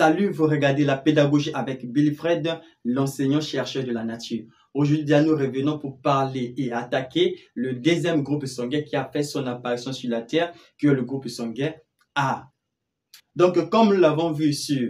Salut, vous regardez la pédagogie avec Billy Fred, l'enseignant-chercheur de la nature. Aujourd'hui, nous revenons pour parler et attaquer le deuxième groupe sanguin qui a fait son apparition sur la Terre, qui est le groupe sanguin A. Donc, comme nous l'avons vu sur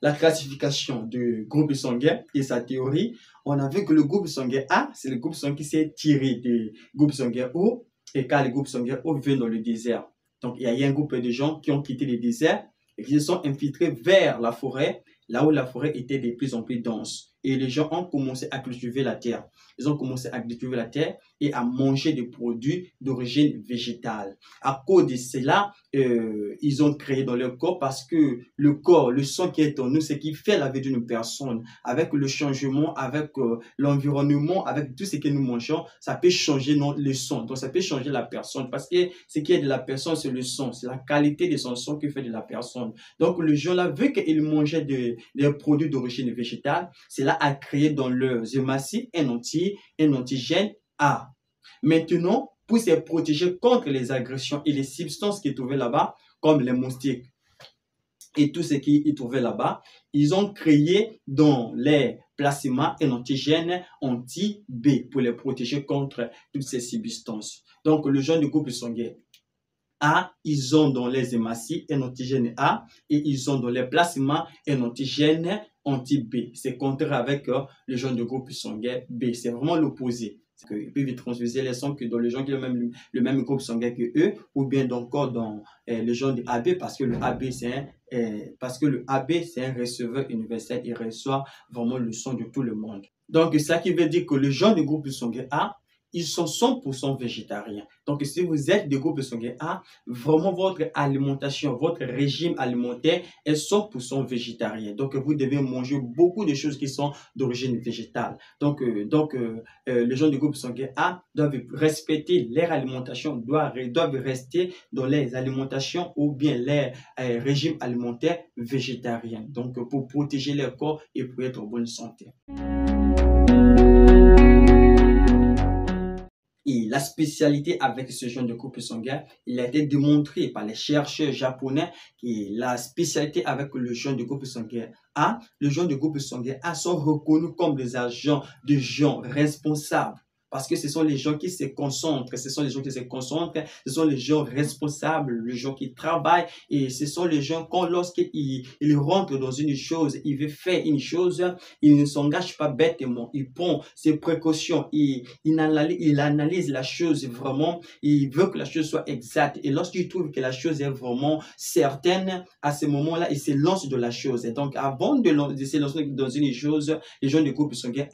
la classification du groupe sanguin et sa théorie, on a vu que le groupe sanguin A, c'est le groupe sanguin qui s'est tiré du groupe sanguin O, et car le groupe sanguin O vient dans le désert. Donc, il y a eu un groupe de gens qui ont quitté le désert et qui se sont infiltrés vers la forêt, là où la forêt était de plus en plus dense. Et les gens ont commencé à cultiver la terre. Ils ont commencé à cultiver la terre et à manger des produits d'origine végétale. À cause de cela, ils ont créé dans leur corps, parce que le corps, le sang qui est en nous, c'est qui fait la vie d'une personne. Avec le changement, avec l'environnement, avec tout ce que nous mangeons, ça peut changer le sang. Donc ça peut changer la personne, parce que ce qui est de la personne, c'est le sang. C'est la qualité de son sang qui fait de la personne. Donc les gens là, vu qu'ils mangeaient des produits d'origine végétale, cela a créé dans leurs hématies un antigène A. Maintenant, pour se protéger contre les agressions et les substances qu'ils trouvaient là-bas, comme les moustiques et tout ce qu'ils trouvaient là-bas, ils ont créé dans les plasmas un antigène anti-B pour les protéger contre toutes ces substances. Donc, le genre du groupe sanguin A, ils ont dans les hématies un antigène A et ils ont dans les plasmas un antigène anti-B. C'est contraire avec le genre de groupe sanguin B. C'est vraiment l'opposé. Ils peuvent transfuser les sangs que dans les gens qui ont le même groupe sanguin que eux, ou bien encore dans le genre de AB, parce que le AB c'est un receveur universel. Il reçoit vraiment le sang de tout le monde. Donc ça qui veut dire que le genre de groupe sanguin A, ils sont 100% végétariens. Donc, si vous êtes de groupe sanguin A, vraiment votre alimentation, votre régime alimentaire est 100% végétarien. Donc, vous devez manger beaucoup de choses qui sont d'origine végétale. Donc, les gens du groupe sanguin A doivent respecter leur alimentation, doivent rester dans les alimentations ou bien les régimes alimentaires végétariens. Donc, pour protéger leur corps et pour être en bonne santé. Et la spécialité avec ce genre de groupe sanguin, il a été démontré par les chercheurs japonais que la spécialité avec le genre de groupe sanguin A, le genre de groupe sanguin A sont reconnus comme des agents de gens responsables. Parce que ce sont les gens qui se concentrent, ce sont les gens responsables, les gens qui travaillent, et ce sont les gens quand lorsqu'ils rentrent dans une chose, ils veulent faire une chose, ils ne s'engagent pas bêtement, ils prennent ses précautions, ils analysent la chose vraiment, ils veulent que la chose soit exacte, et lorsqu'ils trouvent que la chose est vraiment certaine, à ce moment-là, ils se lancent dans la chose. Et donc, avant de se lancer dans une chose, les gens du groupe sanguin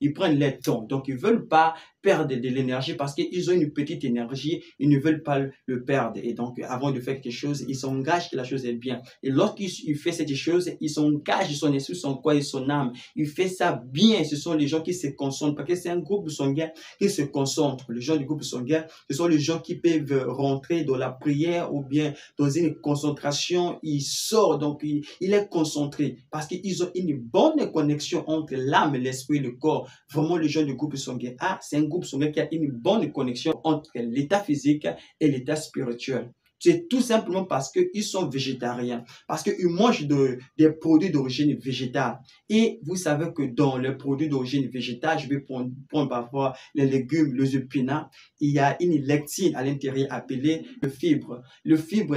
ils prennent leur temps, donc ils veulent pas perdre de l'énergie parce qu'ils ont une petite énergie, ils ne veulent pas le perdre. Et donc, avant de faire quelque chose, ils s'engagent que la chose est bien. Et lorsqu'il fait cette chose, ils s'engagent son esprit, son corps et son âme. Il fait ça bien. Ce sont les gens qui se concentrent parce que c'est un groupe sanguin qui se concentre. Les gens du groupe sanguin, ce sont les gens qui peuvent rentrer dans la prière ou bien dans une concentration. Ils sortent, donc il est concentré parce qu'ils ont une bonne connexion entre l'âme, l'esprit et le corps. Vraiment, les gens du groupe sanguin A, c'est un groupe sanguin qui a une bonne connexion entre l'état physique et l'état spirituel. C'est tout simplement parce qu'ils sont végétariens, parce qu'ils mangent des produits d'origine végétale. Et vous savez que dans les produits d'origine végétale, je vais prendre parfois les légumes, les épinards, il y a une lectine à l'intérieur appelée le fibre. Le fibre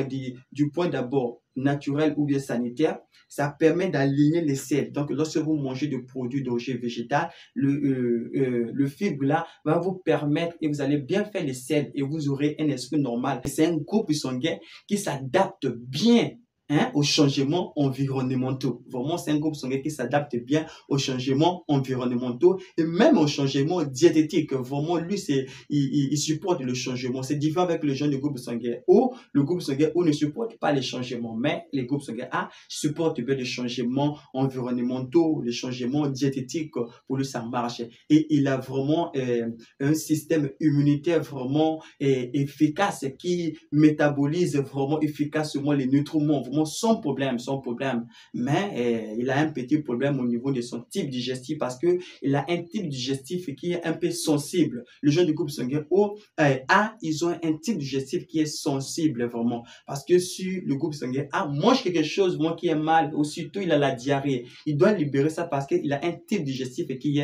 du point d'abord naturel ou bien sanitaire, ça permet d'aligner les selles. Donc, lorsque vous mangez des produits d'origine végétale, le fibre là va vous permettre et vous allez bien faire les selles et vous aurez un esprit normal. C'est un groupe sanguin qui s'adapte bien aux changements environnementaux. Vraiment, c'est un groupe sanguin qui s'adapte bien aux changements environnementaux et même aux changements diététiques. Vraiment, lui, il supporte le changement. C'est différent avec le genre de groupe sanguin O. Le groupe sanguin O ne supporte pas les changements, mais les groupes sanguins A supportent bien les changements environnementaux, les changements diététiques. Pour lui, ça marche. Et il a vraiment un système immunitaire vraiment efficace qui métabolise vraiment efficacement les nutriments. Vraiment, vraiment son problème, mais il a un petit problème au niveau de son type digestif parce que il a un type digestif qui est un peu sensible. Les gens du groupe sanguin O, A, ils ont un type digestif qui est sensible vraiment parce que si le groupe sanguin A mange quelque chose vraiment qui est mal, aussitôt il a la diarrhée, il doit libérer ça parce qu'il a un type digestif qui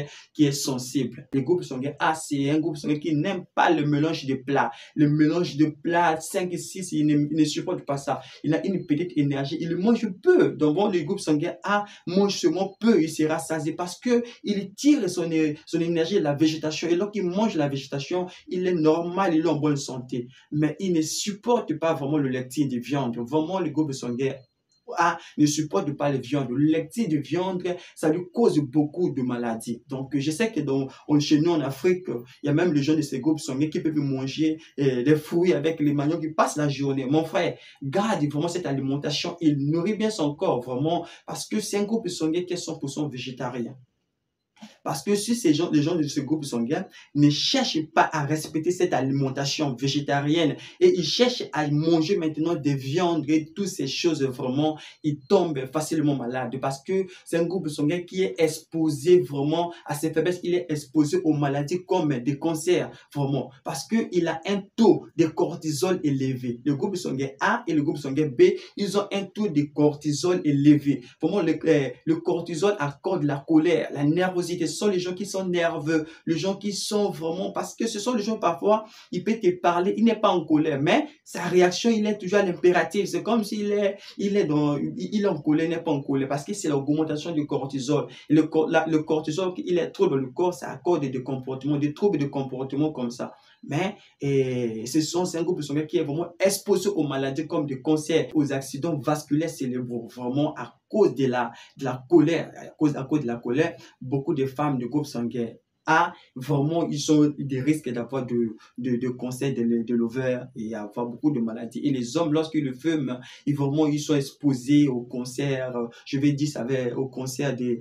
est sensible. Le groupe sanguin A, c'est un groupe sanguin qui n'aime pas le mélange de plats. Le mélange de plats 5 et 6, il ne supporte pas ça. Il a une petite énergie, il mange peu. Donc bon, le groupe sanguin A mange seulement peu, il sera rassasié parce que il tire son énergie de la végétation. Et lorsqu'il mange la végétation, il est normal, il est en bonne santé. Mais il ne supporte pas vraiment le lactine de viande. Vraiment, le groupe sanguin A ne supporte pas les viandes. Le lactine de viande, ça lui cause beaucoup de maladies. Donc, je sais que chez nous en Afrique, il y a même les gens de ces groupes sanguins qui peuvent manger des fruits avec les manions qui passent la journée. Mon frère, garde vraiment cette alimentation. Il nourrit bien son corps, vraiment, parce que c'est un groupe sanguin qui est 100% végétarien. Parce que si les gens de ce groupe sanguin ne cherchent pas à respecter cette alimentation végétarienne et ils cherchent à manger maintenant des viandes et toutes ces choses, vraiment, ils tombent facilement malades parce que c'est un groupe sanguin qui est exposé vraiment à ces faiblesses, il est exposé aux maladies comme des cancers, vraiment, parce qu'il a un taux de cortisol élevé. Le groupe sanguin A et le groupe sanguin B, ils ont un taux de cortisol élevé. Vraiment, le cortisol accorde la colère, la nervosité. Ce sont les gens qui sont nerveux, les gens qui sont vraiment, parce que ce sont les gens parfois, il peut te parler, il n'est pas en colère, mais sa réaction, il est toujours à l'impératif. C'est comme s'il il est en colère, il n'est pas en colère, parce que c'est l'augmentation du cortisol. Et le cortisol, il est trop dans le corps, ça accorde des comportements, des troubles de comportement comme ça. Mais c'est un groupe sanguin qui est vraiment exposé aux maladies comme des cancers, aux accidents vasculaires cérébraux, vraiment à cause de la colère, à cause de la colère, beaucoup de femmes du groupe sanguin A, vraiment, ils ont des risques d'avoir de cancer de l'ovaire et avoir beaucoup de maladies. Et les hommes, lorsqu'ils le fument, ils sont exposés au cancer, je vais dire, au cancer des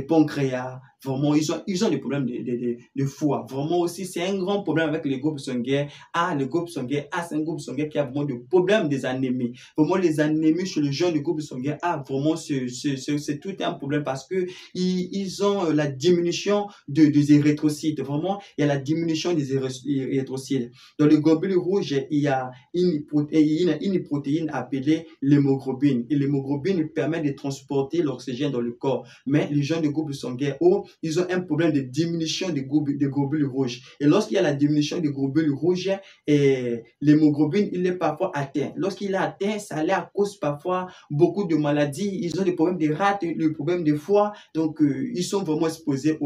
pancréas. Vraiment, ils ont des problèmes de foie. Vraiment aussi, c'est un grand problème avec les groupes sanguins A. Le groupe sanguin A, c'est un groupe sanguin qui a vraiment des problèmes des anémies. Vraiment, les anémies chez les gens du groupe sanguin A, vraiment, c'est tout un problème parce que ils ont la diminution des érythrocytes. Vraiment, il y a la diminution des érythrocytes. Dans le globule rouge, il y a une protéine appelée l'hémoglobine. Et l'hémoglobine permet de transporter l'oxygène dans le corps. Mais les gens du groupe sanguin O, ils ont un problème de diminution des globules rouges. Et lorsqu'il y a la diminution des globules rouges, l'hémoglobine, il est parfois atteint. Lorsqu'il est atteint, ça allait à cause parfois beaucoup de maladies. Ils ont des problèmes de rate, des problèmes de foie. Donc, ils sont vraiment exposés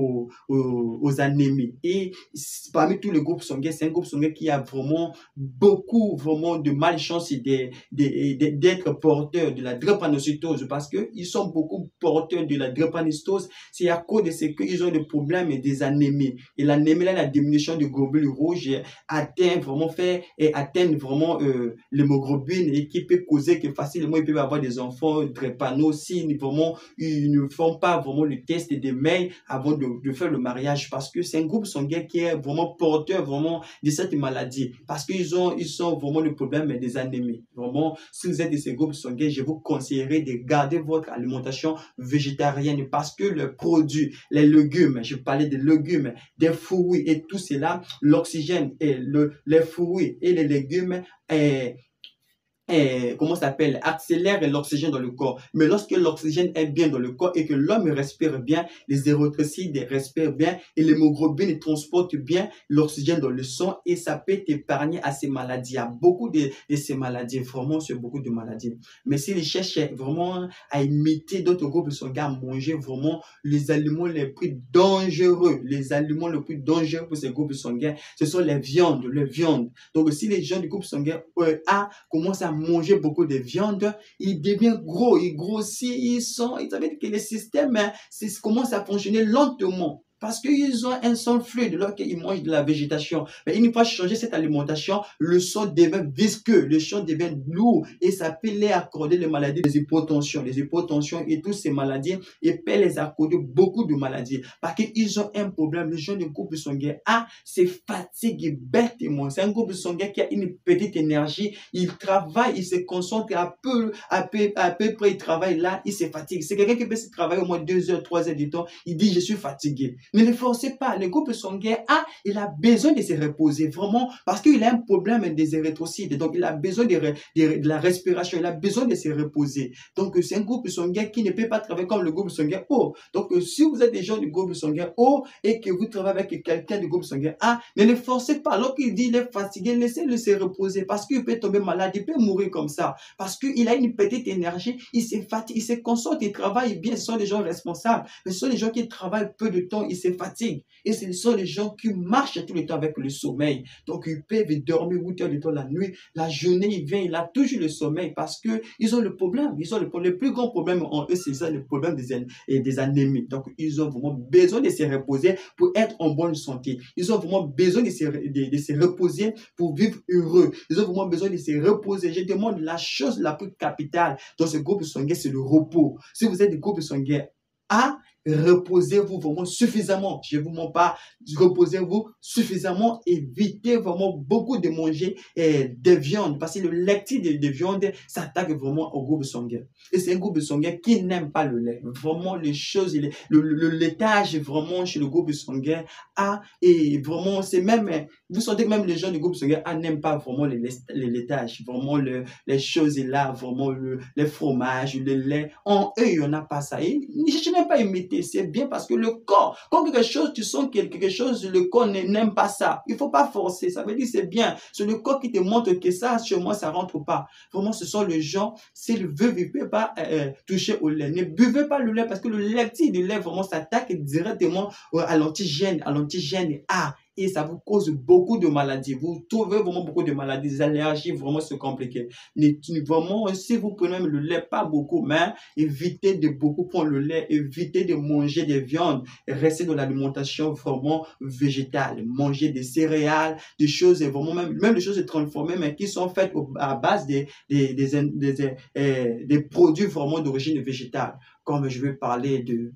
aux anémies. Et parmi tous les groupes sanguins, c'est un groupe sanguin qui a vraiment beaucoup vraiment de malchance d'être porteur de la drépanocytose parce qu'ils sont beaucoup porteurs de la drépanocytose. C'est à cause de ce qu'ils ont des problèmes et des anémies. Et l'anémie, la diminution du globule rouge atteint vraiment l'hémoglobine et qui peut causer que facilement ils peuvent avoir des enfants drépano si vraiment ils ne font pas vraiment le test des mails avant de faire le mariage parce que c'est un groupe sanguin qui est vraiment porteur vraiment de cette maladie parce qu'ils sont vraiment le problème des anémies. Vraiment, si vous êtes de ces groupes sanguins, je vous conseillerais de garder votre alimentation végétarienne parce que le produit, les légumes, je parlais des légumes, des fruits et tout cela, l'oxygène et les fruits et les légumes comment ça s'appelle, accélère l'oxygène dans le corps. Mais lorsque l'oxygène est bien dans le corps et que l'homme respire bien, les érythrocytes respirent bien et l'hémoglobine transporte bien l'oxygène dans le sang et ça peut t'épargner à ces maladies. Il y a beaucoup de ces maladies, vraiment sur beaucoup de maladies. Mais s'ils cherchent vraiment à imiter d'autres groupes sanguins, à manger vraiment les aliments les plus dangereux, pour ces groupes sanguins, ce sont les viandes, Donc si les gens du groupe sanguin A commencent à manger beaucoup de viande, il devient gros, il grossit, ça veut dire que le système commence à fonctionner lentement. parce qu'ils ont un sang fluide lorsqu'ils mangent de la végétation. Mais une fois changer cette alimentation, le sang devient visqueux, le sang devient lourd et ça peut les accorder les maladies des hypotensions. Les hypotensions et toutes ces maladies, et peut les accorder beaucoup de maladies parce qu'ils ont un problème. Les gens du groupe sanguin A se fatiguent bêtement. C'est un groupe sanguin qui a une petite énergie. Il travaille, il se concentre à peu près, il travaille là, il se fatigue. C'est quelqu'un qui peut se travailler au moins 2 heures, 3 heures du temps. Il dit, je suis fatigué. Ne le forcez pas. Le groupe sanguin A, il a besoin de se reposer vraiment parce qu'il a un problème des érythrocytes. Donc, il a besoin de la respiration. Il a besoin de se reposer. Donc, c'est un groupe sanguin qui ne peut pas travailler comme le groupe sanguin O. Donc, si vous êtes des gens du groupe sanguin O et que vous travaillez avec quelqu'un du groupe sanguin A, ne le forcez pas. Lorsqu'il dit qu'il est fatigué, laissez-le se reposer parce qu'il peut tomber malade, il peut mourir comme ça. Parce qu'il a une petite énergie, il se fatigue, il se concentre, il travaille bien. Ce sont des gens responsables. Mais ce sont des gens qui travaillent peu de temps, ils se fatiguent. Et ce sont les gens qui marchent tout le temps avec le sommeil. Donc, ils peuvent dormir 8 heures de temps la nuit. La journée, il vient, il a toujours le sommeil parce qu'ils ont le problème. Ils ont le plus grand problème en eux, c'est ça, le problème des anémies. Donc, ils ont vraiment besoin de se reposer pour être en bonne santé. Ils ont vraiment besoin de se reposer pour vivre heureux. Ils ont vraiment besoin de se reposer. Je demande la chose la plus capitale dans ce groupe sanguin, c'est le repos. Si vous êtes du groupe sanguin A, reposez-vous vraiment suffisamment. Je ne vous mens pas. Reposez-vous suffisamment. Évitez vraiment beaucoup de manger des viandes. Parce que le lectide de viande s'attaque vraiment au groupe sanguin. Et c'est un groupe sanguin qui n'aime pas le lait. Vraiment, les choses, le laitage vraiment chez le groupe sanguin A. Et vraiment, c'est même, vous sentez que même les gens du groupe sanguin A n'aiment pas vraiment les laitages. Vraiment, les choses là, vraiment, les fromages, le lait. En eux, il n'y en a pas ça. Et je n'aime pas imiter. C'est bien parce que le corps, quand quelque chose, tu sens quelque chose, le corps n'aime pas ça. Il ne faut pas forcer. Ça veut dire c'est bien. C'est le corps qui te montre que ça, sur moi, ça ne rentre pas. Vraiment, ce sont les gens, s'ils veulent, ils ne peuvent pas toucher au lait. Ne buvez pas le lait parce que le lactique du lait, vraiment, s'attaque directement à l'antigène A. Et ça vous cause beaucoup de maladies. Vous trouvez vraiment beaucoup de maladies, des allergies, vraiment c'est compliqué. Vraiment, si vous prenez le lait, pas beaucoup, mais évitez de beaucoup prendre le lait, évitez de manger des viandes, restez dans l'alimentation vraiment végétale, manger des céréales, des choses vraiment, même des choses transformées, mais qui sont faites à base des produits vraiment d'origine végétale. Comme je vais parler de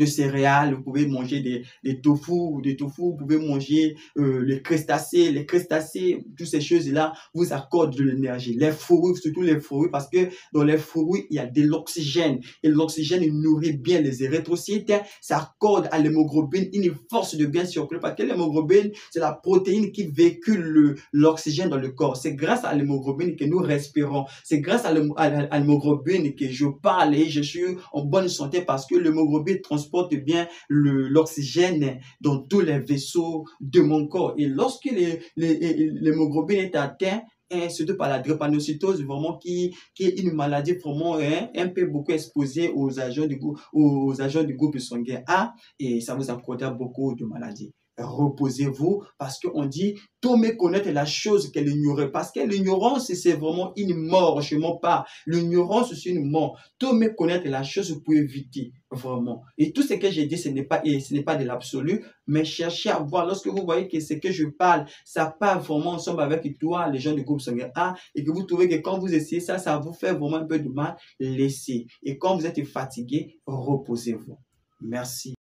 céréales, vous pouvez manger des tofu, vous pouvez manger les crustacés. Les crustacés, toutes ces choses-là vous accordent de l'énergie. Les fruits, surtout les fruits, parce que dans les fruits, il y a de l'oxygène. Et l'oxygène, il nourrit bien les érythrocytes. Ça accorde à l'hémoglobine une force de bien circuler. Parce que l'hémoglobine, c'est la protéine qui véhicule l'oxygène dans le corps. C'est grâce à l'hémoglobine que nous respirons. C'est grâce à l'hémoglobine que je parle et je suis en bonne santé parce que l'hémoglobine transporte bien l'oxygène dans tous les vaisseaux de mon corps. Et lorsque l'hémoglobine est atteint, surtout par la drépanocytose, vraiment qui est une maladie vraiment un peu beaucoup exposée aux agents du groupe sanguin A, et ça vous accordera beaucoup de maladies. Reposez-vous parce qu'on dit tout méconnaître la chose qu'elle ignorait parce que l'ignorance c'est vraiment une mort. Je ne mens pas, l'ignorance c'est une mort. Tout méconnaître la chose pour éviter vraiment. Et tout ce que j'ai dit ce n'est pas de l'absolu, mais cherchez à voir lorsque vous voyez que ce que je parle ça part vraiment ensemble avec toi, les gens du groupe sanguin A, et que vous trouvez que quand vous essayez ça, ça vous fait vraiment un peu de mal, laissez. Et quand vous êtes fatigué, reposez-vous. Merci.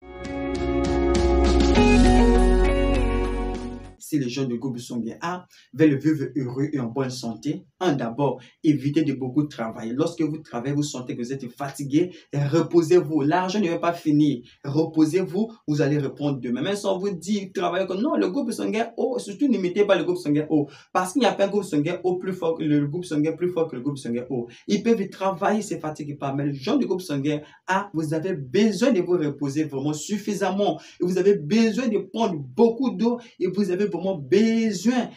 Si les gens du groupe sanguin A veulent vivre heureux et en bonne santé, d'abord, évitez de beaucoup travailler. Lorsque vous travaillez, vous sentez que vous êtes fatigué, reposez-vous. L'argent ne va pas finir. Reposez-vous, vous allez répondre demain. Même si on vous dit, travaillez comme non, le groupe sanguin O, surtout n'imitez pas le groupe sanguin O. Parce qu'il n'y a pas un groupe sanguin O plus fort que le groupe sanguin plus fort que le groupe sanguin O. Ils peuvent travailler, se fatiguer pas. Mais les gens du groupe sanguin A, vous avez besoin de vous reposer vraiment suffisamment. Et vous avez besoin de prendre beaucoup d'eau et vous avez vraiment besoin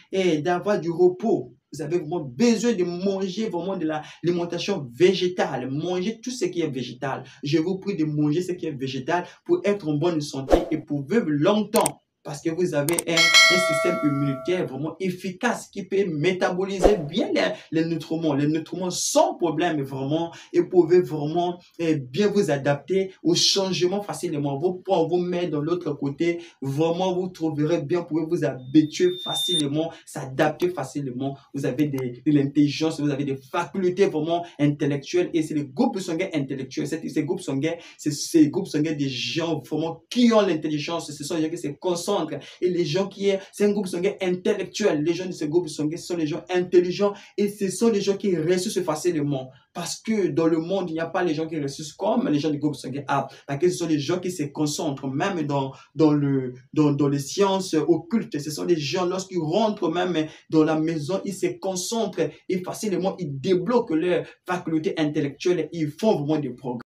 d'avoir du repos. Vous avez vraiment besoin de manger vraiment de l'alimentation végétale. Manger tout ce qui est végétal. Je vous prie de manger ce qui est végétal pour être en bonne santé et pour vivre longtemps. parce que vous avez un système immunitaire vraiment efficace qui peut métaboliser bien les nutriments. Les nutriments sans problème vraiment et pouvez vraiment bien vous adapter aux changements facilement. Vous pouvez vous mettre de l'autre côté, vraiment vous trouverez bien, vous pouvez vous habituer facilement, s'adapter facilement. Vous avez de l'intelligence, vous avez des facultés vraiment intellectuelles et c'est le groupe sanguin intellectuel. Ces groupes sanguins, c'est ces groupes sanguins des gens vraiment qui ont l'intelligence, ce sont les gens qui se concentrent et les gens c'est un groupe sanguin intellectuel. Les gens de ce groupe sanguin sont les gens intelligents et ce sont les gens qui ressuscitent facilement. Parce que dans le monde, il n'y a pas les gens qui ressuscitent comme les gens du groupe sanguin A. Parce que ce sont les gens qui se concentrent, même dans les sciences occultes. Ce sont les gens, lorsqu'ils rentrent même dans la maison, ils se concentrent et facilement, ils débloquent leurs facultés intellectuelles. Ils font vraiment des progrès.